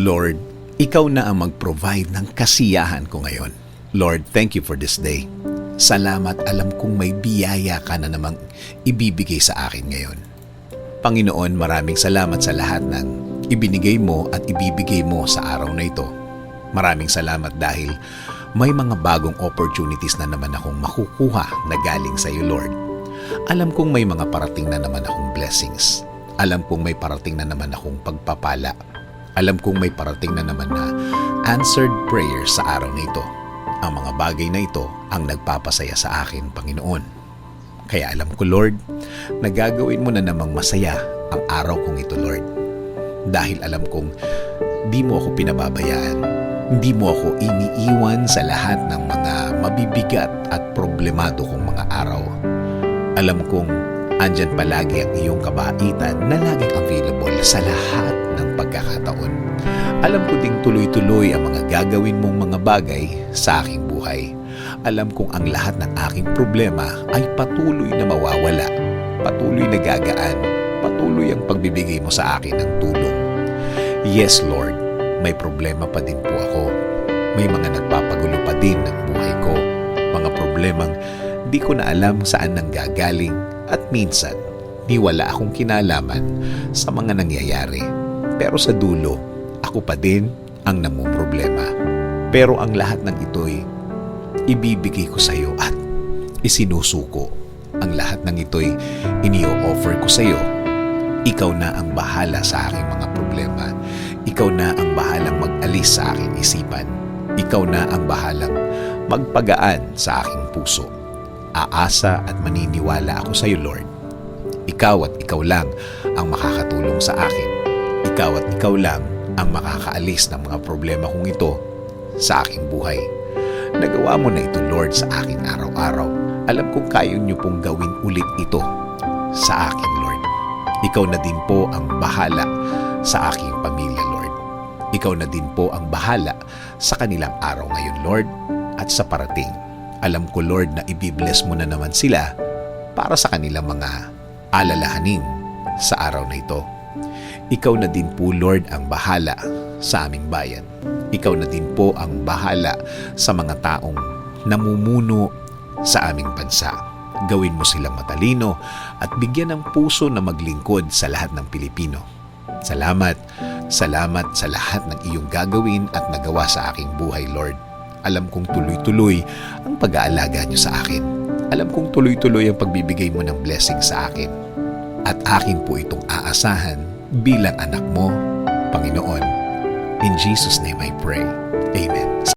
Lord, Ikaw na ang mag-provide ng kasiyahan ko ngayon. Lord, thank you for this day. Salamat, alam kong may biyaya ka na namang ibibigay sa akin ngayon. Panginoon, maraming salamat sa lahat ng ibinigay mo at ibibigay mo sa araw na ito. Maraming salamat dahil may mga bagong opportunities na naman akong makukuha na galing sa iyo, Lord. Alam kong may mga parating na naman akong blessings. Alam kong may parating na naman akong pagpapala. Alam kong may parating na naman na answered prayers sa araw na ito. Ang mga bagay na ito ang nagpapasaya sa akin, Panginoon. Kaya alam ko, Lord, na gagawin mo na namang masaya ang araw kong ito, Lord. Dahil alam kong di mo ako pinababayaan. Hindi mo ako iniiwan sa lahat ng mga mabibigat at problemado kong mga araw. Alam kong andyan palagi ang iyong kabaitan na laging available sa lahat ng pagkakataon. Alam ko ding tuloy-tuloy ang mga gagawin mong mga bagay sa aking buhay. Alam kong ang lahat ng aking problema ay patuloy na mawawala, patuloy na gagaan, patuloy ang pagbibigay mo sa akin ng tulong. Yes, Lord, may problema pa din po ako. May mga nagpapagulo pa din ng buhay ko. Mga problemang di ko na alam saan nanggagaling at minsan di wala akong kinalaman sa mga nangyayari. Pero sa dulo, ako pa din ang namumroblema. Pero ang lahat ng ito'y ibibigay ko sa iyo at isinusuko. Ang lahat ng ito'y inio-offer ko sa iyo. Ikaw na ang bahala sa aking mga problema. Ikaw na ang bahalang mag-alis sa aking isipan. Ikaw na ang bahalang magpagaan sa aking puso. Aasa at maniniwala ako sa iyo, Lord. Ikaw at ikaw lang ang makakatulong sa akin. Ikaw at ikaw lang ang makakaalis ng mga problema kong ito sa aking buhay. Nagawa mo na ito, Lord, sa akin araw-araw. Alam kong kaya niyo pong gawin ulit ito sa akin, Lord. Ikaw na din po ang bahala sa aking pamilya, Lord. Ikaw na din po ang bahala sa kanilang araw ngayon, Lord, at sa parating. Alam ko, Lord, na ibibless mo na naman sila para sa kanilang mga alalahanin sa araw na ito. Ikaw na din po, Lord, ang bahala sa aming bayan. Ikaw na din po ang bahala sa mga taong namumuno sa aming bansa. Gawin mo silang matalino at bigyan ng puso na maglingkod sa lahat ng Pilipino. Salamat, salamat sa lahat ng iyong gagawin at nagawa sa aking buhay, Lord. Alam kong tuloy-tuloy ang pag-aalaga niyo sa akin. Alam kong tuloy-tuloy ang pagbibigay mo ng blessing sa akin. At akin po itong aasahan bilang anak mo, Panginoon. In Jesus' name I pray.